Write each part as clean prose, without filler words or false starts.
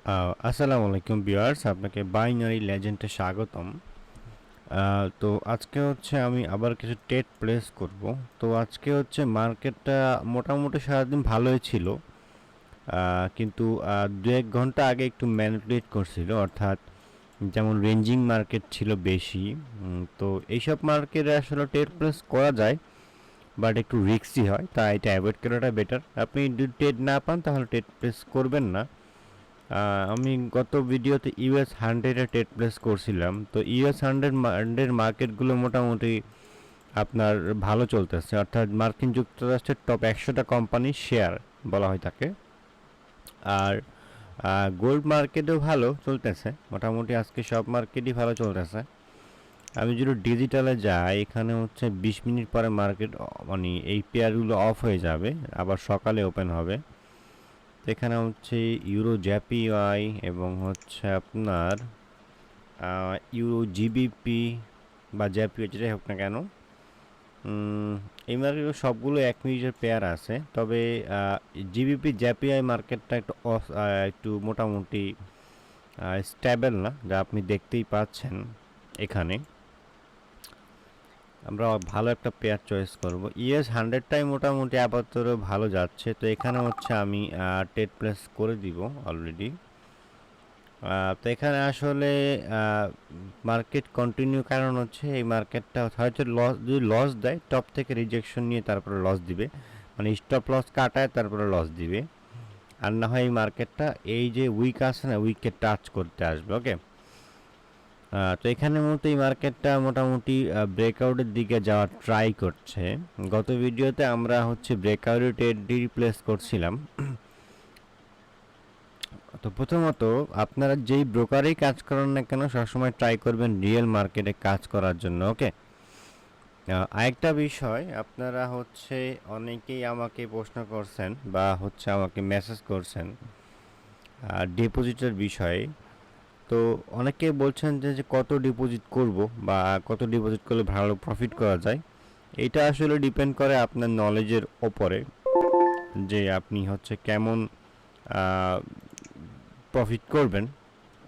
আসসালামু আলাইকুম ভিউয়ার্স, আপনাকে বাইনারি লেজেন্ডে স্বাগতম। তো আজকে হচ্ছে আমি আবার কিছু ট্রেড প্লেস করব। তো আজকে হচ্ছে মার্কেটটা মোটামুটি সারাদিন ভালোই ছিল, কিন্তু 2-1 ঘন্টা আগে একটু ম্যানিপুলেট করছিল, অর্থাৎ যেমন রেঞ্জিং মার্কেট ছিল বেশি। তো এইসব মার্কেটে আসলে ট্রেড প্লেস করা যায়, বাট একটু রিস্কি হয়, তাই এটা অ্যাভয়েড করাটা বেটার। আপনি যদি ট্রেড না পান তাহলে ট্রেড প্লেস করবেন না। আমি গত ভিডিওতে US 100-এ ট্রেড প্লেস করছিলাম। তো US 100 মার্কেটগুলো মোটামুটি আপনার ভালো চলতেছে, অর্থাৎ মার্কিন যুক্তরাষ্ট্রের টপ 100টা কোম্পানির শেয়ার বলা হয় তাকে। আর গোল্ড মার্কেটও ভালো চলতেছে, মোটামুটি আজকে সব মার্কেটই ভালো চলতেছে। আমি যদি ডিজিটালে যাই, এখানে হচ্ছে 20 মিনিট পরে মার্কেট মানে এই পেয়ারগুলো অফ হয়ে যাবে, আবার সকালে ওপেন হবে। এখানে হচ্ছে ইউরো জ্যাপিওয়াই এবং হচ্ছে আপনার ইউরো জিবিপি বা জ্যাপিওয়াই, যেটাই হোক না কেন, এই মার্কেটে সবগুলো 1 মিনিটের পেয়ার আছে। তবে জিবিপি জ্যাপিওয়াই মার্কেটটা একটু মোটামুটি স্ট্যাবেল না, যা আপনি দেখতেই পাচ্ছেন। এখানে আমরা ভালো একটা পেয়ার চয়েস করব। US 100টাই মোটামুটি আপাতত ভালো যাচ্ছে, তো এখানে হচ্ছে আমি ট্রেড প্লেস করে দিব অলরেডি। তো এখানে আসলে মার্কেট কন্টিনিউ, কারণ হচ্ছে এই মার্কেটটা হয়তো যদি লস দেয় টপ থেকে রিজেকশন নিয়ে তারপরে লস দিবে, মানে স্টপ লস কাটায় তারপরে লস দিবে। আর না হয় এই মার্কেটটা এই যে উইক আছে না, উইককে টাচ করতে আসবে। ওকে, তো এখানে মূলত এই মার্কেটটা মোটামুটি ব্রেকআউটের দিকে যাওয়ার ট্রাই করছে। গত ভিডিওতে আমরা হচ্ছে ব্রেকআউটের ট্রেড রিপ্লেস করছিলাম। তো প্রথমত আপনারা যেই ব্রোকারেই কাজ করেন না কেন, সবসময় ট্রাই করবেন রিয়েল মার্কেটে কাজ করার জন্য। ওকে, আরেকটা বিষয়, আপনারা হচ্ছে অনেকেই আমাকে প্রশ্ন করছেন বা হচ্ছে আমাকে মেসেজ করছেন ডিপোজিটের বিষয়ে। তো অনেকে বলছেন যে কত ডিপোজিট করব বা কত ডিপোজিট করলে ভালো প্রফিট করা যায়। এটা আসলে ডিপেন্ড করে আপনার নলেজের ওপরে, যে আপনি হচ্ছে কেমন প্রফিট করবেন।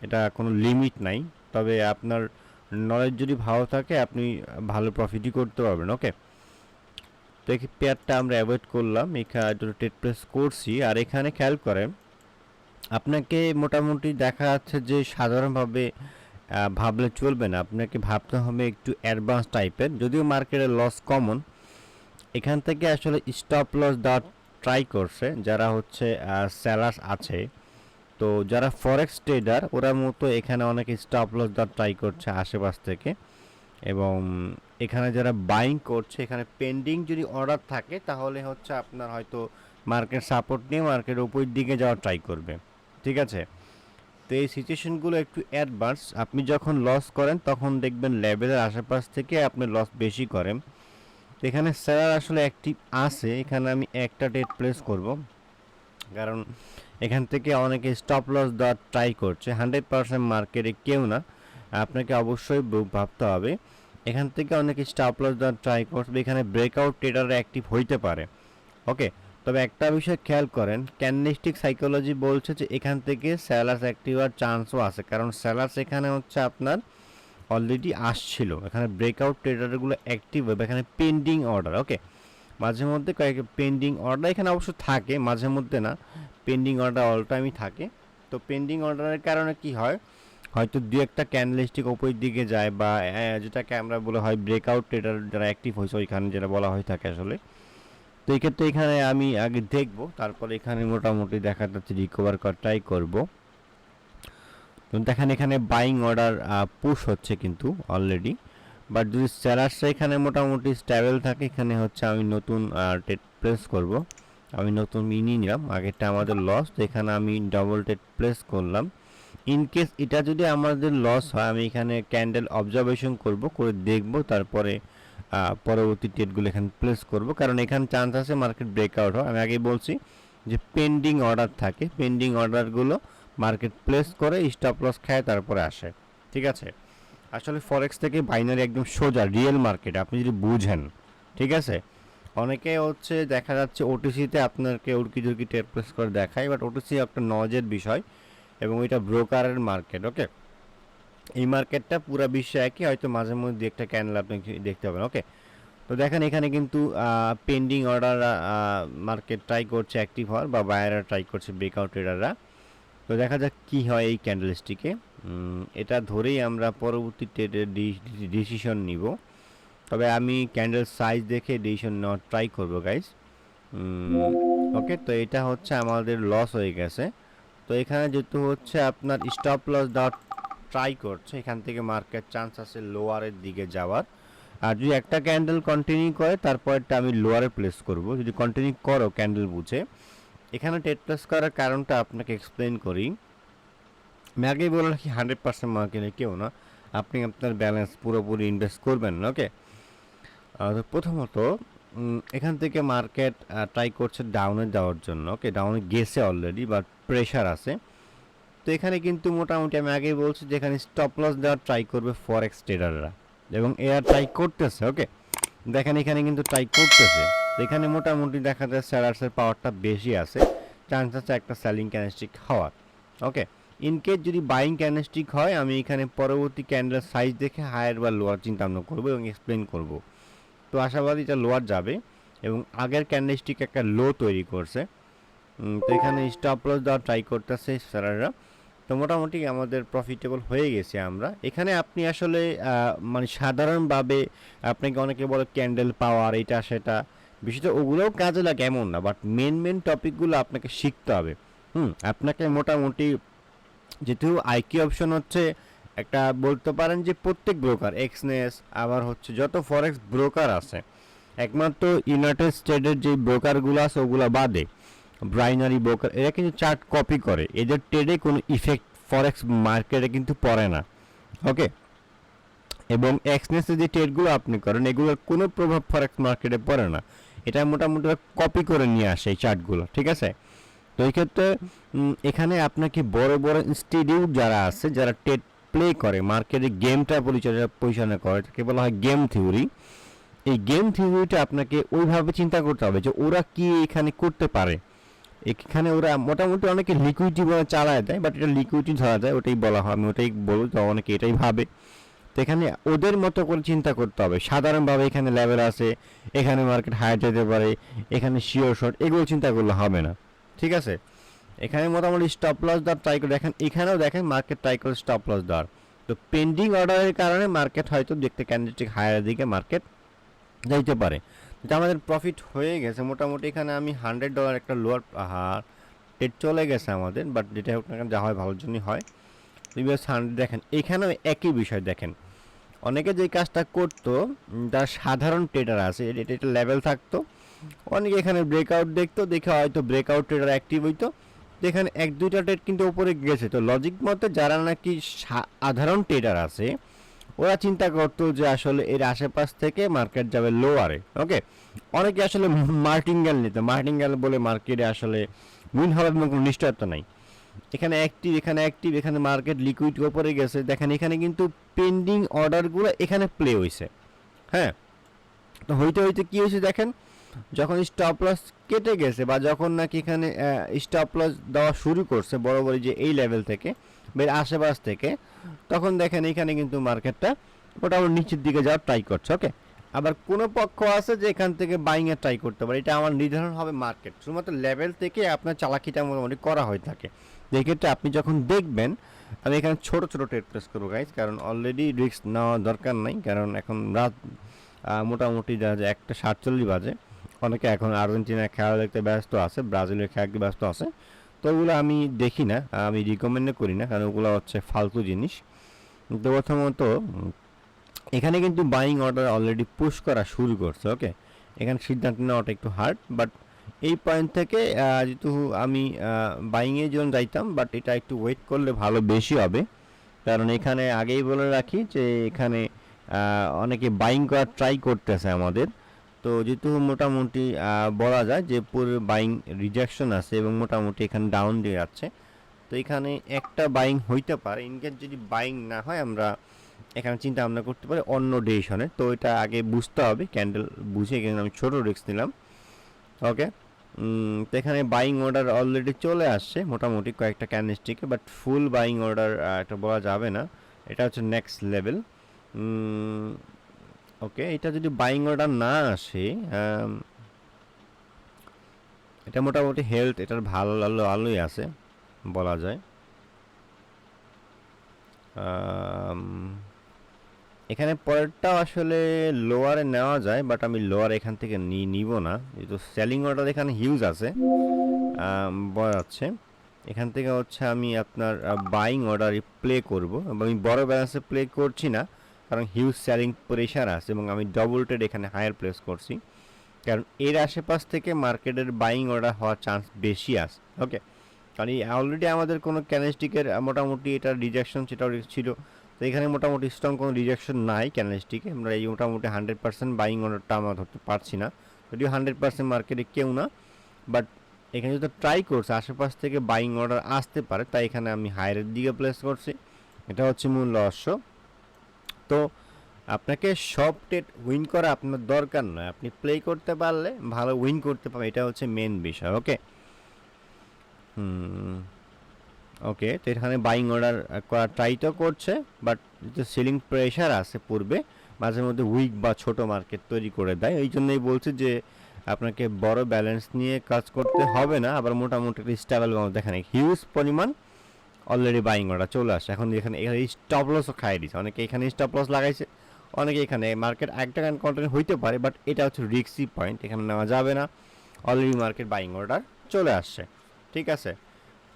এটা কোনো লিমিট নাই, তবে আপনার নলেজ যদি ভালো থাকে আপনি ভালো প্রফিটই করতে পারবেন। ওকে, তো এই পেয়ারটা আমরা অ্যাভয়েড করলাম, এখানে দুটো ট্রেড প্লেস করছি। আর এখানে খেয়াল করেন, আপনাকে মোটামুটি দেখা যাচ্ছে যে সাধারণভাবে ভাবলে চলবে না, আপনাকে ভাবতে হবে একটু অ্যাডভান্স টাইপের। যদিও মার্কেটে লস কমন, এখান থেকে আসলে স্টপ লস দেওয়ার ট্রাই করছে যারা হচ্ছে সেলার্স আছে। তো যারা ফরেক্স ট্রেডার ওরা মতো এখানে অনেক স্টপ লস দেওয়ার ট্রাই করছে আশেপাশ থেকে। এবং এখানে যারা বাইং করছে, এখানে পেন্ডিং যদি অর্ডার থাকে তাহলে হচ্ছে আপনার হয়তো মার্কেট সাপোর্ট নিয়ে মার্কেটের উপর দিকে যাওয়ার ট্রাই করবে। ঠিক আছে, তো এই সিচুয়েশনগুলো একটু অ্যাডভান্স। আপনি যখন লস করেন তখন দেখবেন লেভেলের আশেপাশ থেকে আপনি লস বেশি করেন। তো এখানে স্যার আসলে অ্যাক্টিভ আছে, এখানে আমি একটা ট্রেড প্লেস করব, কারণ এখান থেকে অনেকে স্টপ লস দেওয়ার ট্রাই করছে। 100% মার্কেটে কেউ না, আপনাকে অবশ্যই ভাবতে হবে। এখান থেকে অনেকে স্টপ লস দেওয়ার ট্রাই করবে, এখানে ব্রেকআউট ট্রেডার অ্যাক্টিভ হইতে পারে। ওকে, তবে একটা বিষয় খেয়াল করেন, ক্যান্ডেলস্টিক সাইকোলজি বলছে যে এখান থেকে সেলার্স অ্যাক্টিভ হওয়ার চান্সও আছে, কারণ সেলার্স এখানে হচ্ছে আপনার অলরেডি আসছিল। এখানে ব্রেকআউট ট্রেডারগুলো অ্যাক্টিভ হবে, এখানে পেন্ডিং অর্ডার। ওকে, মাঝে মধ্যে কয়েক পেন্ডিং অর্ডার এখানে অবশ্য থাকে, মাঝে মধ্যে না, পেন্ডিং অর্ডার অল টাইমই থাকে। তো পেন্ডিং অর্ডারের কারণে কি হয়, হয়তো দু একটা ক্যান্ডেলস্টিক ওপরের দিকে যায়, বা যেটাকে আমরা বলা হয় ব্রেকআউট ট্রেডার যারা অ্যাক্টিভ হয়েছে ওইখানে যেটা বলা হয়ে থাকে আসলে। তো এই ক্ষেত্রে এখানে আমি আগে দেখব, তারপরে এখানে মোটামুটি দেখা যাচ্ছে রিকভার করার ট্রাই করব। তো দেখেন এখানে বাইং অর্ডার পুশ হচ্ছে কিন্তু অলরেডি, বাট যদি সেলার্সরা এখানে মোটামুটি স্ট্যাবেল থাকে, এখানে হচ্ছে আমি নতুন ট্রেড প্লেস করব। আমি নতুন নিয়ে নিলাম, আগেরটা আমাদের লস, তো এখানে আমি ডবল ট্রেড প্লেস করলাম। ইন কেস এটা যদি আমাদের লস হয়, আমি এখানে ক্যান্ডেল অবজারভেশন করব, করে দেখব, তারপরে পরবর্তী ট্রেডগুলো এখানে প্লেস করব, কারণ এখানে চান্স আছে মার্কেট ব্রেকআউট হয়। আমি আগেই বলছি যে পেন্ডিং অর্ডার থাকে, পেন্ডিং অর্ডারগুলো মার্কেট প্লেস করে স্টপ লস খায় তারপরে আসে। ঠিক আছে, আসলে ফরেক্স থেকে বাইনারি একদম সোজা রিয়েল মার্কেট আপনি যদি বুঝেন। ঠিক আছে, অনেকে হচ্ছে দেখা যাচ্ছে ওটিসিতে আপনাকে উড়কি ঝুড়কি ট্রেড প্লেস করে দেখায়, বাট ওটিসি একটা নজের বিষয়, এবং এটা ব্রোকারের মার্কেট। ওকে, এই মার্কেটটা পুরো বিশ্বে একই, হয়তো মাঝে মধ্যে একটা ক্যান্ডেল আপনি দেখতে পাবেন। ওকে, তো দেখেন এখানে কিন্তু পেন্ডিং অর্ডার মার্কেট ট্রাই করছে অ্যাক্টিভ হওয়ার, বা বায়াররা ট্রাই করছে ব্রেকআউট ট্রেডাররা। তো দেখা যাক কি হয় এই ক্যান্ডেলস্টিকে। এটা ধরেই আমরা পরবর্তী ট্রেডের ডিসিশন নিব, তবে আমি ক্যান্ডেল সাইজ দেখে ডিসিশন নেওয়ার ট্রাই করবো গাইজ। ওকে, তো এটা হচ্ছে আমাদের লস হয়ে গেছে। তো এখানে যেহেতু হচ্ছে আপনার স্টপ লস দেওয়ার ট্রাই করছে, এখান থেকে মার্কেট চান্স আছে লোয়ারের দিকে যাওয়ার। আর যদি একটা ক্যান্ডেল কন্টিনিউ করে তারপরটা আমি লোয়ারে প্লেস করব। যদি কন্টিনিউ করো ক্যান্ডেল বুঝে, এখানে ট্রেড প্লেস করার কারণটা আপনাকে এক্সপ্লেন করি। আমি আগেই বলে রাখি 100% মার্কেটে কেউ না, আপনি আপনার ব্যালেন্স পুরোপুরি ইনভেস্ট করবেন না। ওকে, তো প্রথমত এখান থেকে মার্কেট ট্রাই করছে ডাউনে যাওয়ার জন্য। ওকে, ডাউনে গেছে অলরেডি, বাট প্রেশার আছে। তো এখানে কিন্তু মোটামুটি আমি আগেই বলছি যে এখানে স্টপ লস দেওয়ার ট্রাই করবে ফরেক্স ট্রেডাররা, এবং এরা ট্রাই করতেছে। ওকে, দেখেন এখানে কিন্তু ট্রাই করতেছে। তো এখানে মোটামুটি দেখা যায় সেলার্সের পাওয়ারটা বেশি আছে, চান্স আছে একটা সেলিং ক্যান্ডেলস্টিক হওয়ার। ওকে, ইনকেস যদি বাইং ক্যান্ডেলস্টিক হয়, আমি এখানে পরবর্তী ক্যান্ডেল সাইজ দেখে হায়ার বা লোয়ার চিন্তা ভাবনা করবো এবং এক্সপ্লেন করব। তো আশাবাদী এটা লোয়ার যাবে, এবং আগের ক্যান্ডেলস্টিক একটা লো তৈরি করছে। তো এখানে স্টপ লস দেওয়ার ট্রাই করতেছে সেলাররা। তো মোটামুটি আমাদের প্রফিটেবল হয়ে গেছে আমরা। এখানে আপনি আসলে মানে সাধারণভাবে আপনাকে অনেকে বলে ক্যান্ডেল পাওয়ার এটা সেটা, বিষয়টা ওগুলোও কাজে লাগে এমন না, বাট মেন টপিকগুলো আপনাকে শিখতে হবে। আপনাকে মোটামুটি, যেহেতু আইকি অপশন হচ্ছে একটা বলতে পারেন যে প্রত্যেক ব্রোকার এক্সনেস, আবার হচ্ছে যত ফরেক্স ব্রোকার আছে, একমাত্র ইউনাইটেড স্টেটের যে ব্রোকারগুলো আছে ওগুলো বাদে ব্রাইনারি ব্রোকার, এরা কিন্তু চার্ট কপি করে, এদের ট্রেডে কোনো ইফেক্ট ফরেক্স মার্কেটে কিন্তু পড়ে না। ওকে, এবং এক্সনেসে যে ট্রেডগুলো আপনি করেন এগুলোর কোনো প্রভাব ফরেক্স মার্কেটে পড়ে না, এটা মোটামুটি কপি করে নিয়ে আসে এই চার্টগুলো। ঠিক আছে, তো এই ক্ষেত্রে এখানে আপনাকে বড় বড় ইনস্টিটিউট যারা আছে, যারা ট্রেড প্লে করে মার্কেটে গেমটা পরিচালনা করে, তাকে বলা হয় গেম থিওরি। এই গেম থিওরিটা আপনাকে ওইভাবে চিন্তা করতে হবে যে ওরা কি এখানে করতে পারে। এখানে ওরা মোটামুটি অনেকে লিকুইডিটি বলে চালায় দেয়, বাট এটা লিকুইডিটি ধরা যায়, ওটাই বলা হয়, আমি ওটাই বলবো। তো অনেকে এটাই ভাবে। তো এখানে ওদের মতো করে চিন্তা করতে হবে। সাধারণভাবে এখানে লেভেল আছে, এখানে মার্কেট হায়ার যেতে পারে, এখানে শিওর শর্ট, এগুলো চিন্তা করলে হবে না। ঠিক আছে, এখানে মোটামুটি স্টপ লস দেওয়ার ট্রাই করে দেখেন, এখানেও দেখেন মার্কেট ট্রাই করে স্টপ লস দেওয়ার। তো পেন্ডিং অর্ডারের কারণে মার্কেট হয়তো দেখতে ক্যান্ডিডেট হায়ারের দিকে মার্কেট যাইতে পারে। এটা আমাদের প্রফিট হয়ে গেছে মোটামুটি। এখানে আমি $100 একটা লোয়ার রেট চলে গেছে আমাদের, বাট যেটা হোক না কেন, যা হয় ভালোর জন্যই হয়। প্রিভিয়াস 100 দেখেন, এখানেও একই বিষয় দেখেন। অনেকে যে কাজটা করতো, যারা সাধারণ ট্রেডার আছে, এটা লেভেল থাকতো, অনেকে এখানে ব্রেকআউট দেখতো, দেখে হয়তো ব্রেকআউট ট্রেডার অ্যাক্টিভ হইতো, এখানে 1-2টা ট্রেড কিন্তু উপরে গেছে। তো লজিক মতে যারা নাকি সাধারণ ট্রেডার আছে, ওরা চিন্তা করতো যে আসলে এর আশেপাশ থেকে মার্কেট যাবে লোয়ারে। ওকে, অনেকে আসলে মার্টিঙ্গেল নিত, মার্টিঙ্গেল বলে মার্কেটে আসলে উইন হবে কোনো নিশ্চয়তা নাই। এখানে অ্যাক্টিভ, এখানে অ্যাক্টিভ, এখানে মার্কেট লিকুইড উপরে গেছে। দেখেন এখানে কিন্তু পেন্ডিং অর্ডারগুলো এখানে প্লে হয়েছে। হ্যাঁ, তো হইতে হইতে কী হয়েছে দেখেন, যখন স্টপ লস কেটে গেছে, বা যখন নাকি এখানে স্টপ লস দেওয়া শুরু করছে বরাবর যে এই লেভেল থেকে বের আশেপাশ থেকে, তখন দেখেন এখানে কিন্তু মার্কেটটা মোটামুটি নিচের দিকে যাওয়ার ট্রাই করছে। ওকে, আবার কোনো পক্ষ আছে যে এখান থেকে বাইংয়ের ট্রাই করতে পারে, এটা আমার নির্ধারণ হবে মার্কেট, শুধুমাত্র লেভেল থেকে আপনার চালাকিটা মোটামুটি করা হয়ে থাকে। এই ক্ষেত্রে আপনি যখন দেখবেন, আমি এখানে ছোট ছোট ট্রেড প্লেস করবো গাইজ, কারণ অলরেডি রিস্ক নেওয়া দরকার নাই, কারণ এখন রাত মোটামুটি যা 1:47 বাজে। অনেকে এখন আর্জেন্টিনার খেলা দেখতে ব্যস্ত আছে, ব্রাজিলের খেলা দেখতে ব্যস্ত আছে। তো ওগুলো আমি দেখি না, আমি রিকমেন্ডও করি না, কারণ ওগুলো হচ্ছে ফালতু জিনিস। তো প্রথমত এখানে কিন্তু বাইং অর্ডার অলরেডি পুশ করা শুরু করছে। ওকে, এখানে সিদ্ধান্ত নেওয়াটা একটু হার্ড, বাট এই পয়েন্ট থেকে যেহেতু আমি বাইংয়ের জন্য যাইতাম, বাট এটা একটু ওয়েট করলে ভালো বেশি হবে। কারণ এখানে আগেই বলে রাখি যে এখানে অনেকে বাইং করার ট্রাই করতেছে আমাদের। তো যেহেতু মোটামুটি বলা যায় যে পুরো বাইং রিজেকশন আছে, এবং মোটামুটি এখানে ডাউন দিয়ে যাচ্ছে। তো এখানে একটা বাইং হইতে পারে, ইনকেস যদি বাইং না হয় আমরা এখানে চিন্তা ভাবনা করতে পারি অন্য ডিসিশনে। তো এটা আগে বুঝতে হবে, ক্যান্ডেল বুঝে, এখানে আমি ছোটো রিস্ক নিলাম। ওকে, তো এখানে বাইং অর্ডার অলরেডি চলে আসছে মোটামুটি কয়েকটা ক্যান্ডেলস্টিকে, বাট ফুল বাইং অর্ডার এটা বলা যাবে না, এটা হচ্ছে নেক্সট লেভেল। ওকে, এটা যদি বাইং অর্ডার না আসে, এটা মোটামুটি হেলথ এটার ভালো আলোই আছে বলা যায়। এখানে পরেরটাও আসলে লোয়ারে নেওয়া যায়, বাট আমি লোয়ার এখান থেকে নিব না, যেহেতু সেলিং অর্ডার এখানে হিউজ আছে বলা যাচ্ছে। এখান থেকে হচ্ছে আমি আপনার বাইং অর্ডার প্লে করব, এবং আমি বড় ব্যালেন্সে প্লে করছি না, কারণ হিউজ সেলিং প্রেশার আছে এবং আমি ডবল ট্রেড এখানে হায়ার প্লেস করছি, কারণ এর আশেপাশ থেকে মার্কেটের বাইং অর্ডার হওয়ার চান্স বেশি আছে। ওকে, কারণ অলরেডি আমাদের কোনো ক্যান্ডেলস্টিকের মোটামুটি এটা রিজেকশন সেটাও ছিল, তো এখানে মোটামুটি স্ট্রং কোনো রিজেকশন নাই ক্যান্ডেলস্টিকে, আমরা এই মোটামুটি 100% বাইং অর্ডারটা আমরা ধরতে পারছি না, যদিও 100% মার্কেটে কেউ না, বাট এখানে যদি ট্রাই করছে আশেপাশ থেকে বাইং অর্ডার আসতে পারে, তাই এখানে আমি হায়ারের দিকে প্লেস করছি, এটা হচ্ছে মূল রহস্য। তো আপনাকে সব ট্রেড উইন করা আপনার দরকার নয়, আপনি প্লে করতে পারলে ভালো উইন করতে পারবেন, এটা হচ্ছে মেন বিষয়। ওকে, ওকে, তো এখানে বাইং অর্ডার করা ট্রাই তো করছে, বাট যে সেলিং প্রেশার আছে পূর্বে মাঝে মধ্যে উইক বা ছোট মার্কেট তৈরি করে দেয়, এই জন্যই বলছি যে আপনাকে বড় ব্যালেন্স নিয়ে কাজ করতে হবে না, আবার মোটামুটি স্টেবল দেখেন হিউজ পরিমাণ অলরেডি বাইং অর্ডার চলে আসে। এখন এখানে স্টপ লসও খাই দিচ্ছে, অনেকে এখানে স্টপ লস লাগাইছে, অনেকে এখানে মার্কেট একটা কন্টিনিউ হইতে পারে, বাট এটা হচ্ছে রিস্কি পয়েন্ট, এখানে নেওয়া যাবে না, অলরেডি মার্কেট বাইং অর্ডার চলে আসছে। ঠিক আছে,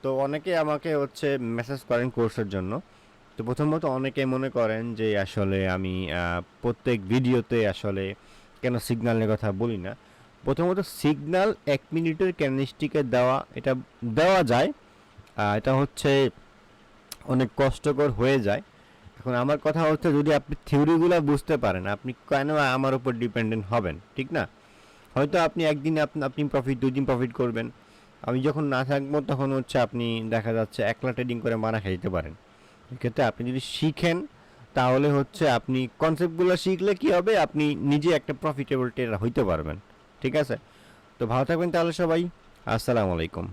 তো অনেকে আমাকে হচ্ছে মেসেজ করেন কোর্সের জন্য। তো প্রথমত অনেকে মনে করেন যে আসলে আমি প্রত্যেক ভিডিওতে আসলে কেন সিগন্যালের কথা বলি না। প্রথমত সিগন্যাল 1 মিনিটের ক্যান্ডেলস্টিকে দেওয়া, এটা দেওয়া যায়, এটা হচ্ছে অনেক কষ্টকর হয়ে যায়। এখন আমার কথা হচ্ছে যদি আপনি থিওরিগুলো বুঝতে পারেন, আপনি কেন আমার উপর ডিপেন্ডেন্ট হবেন, ঠিক না? হয়তো আপনি একদিন আপনি প্রফিট, 2 দিন প্রফিট করবেন, আমি যখন না থাকবো তখন হচ্ছে আপনি দেখা যাচ্ছে একলা ট্রেডিং করে মারা খাইতে পারেন। এক্ষেত্রে আপনি যদি শিখেন তাহলে হচ্ছে আপনি কনসেপ্টগুলো শিখলে কি হবে, আপনি নিজে একটা প্রফিটেবল ট্রেডার হইতে পারবেন। ঠিক আছে, তো ভালো থাকবেন তাহলে সবাই, আসসালামু আলাইকুম।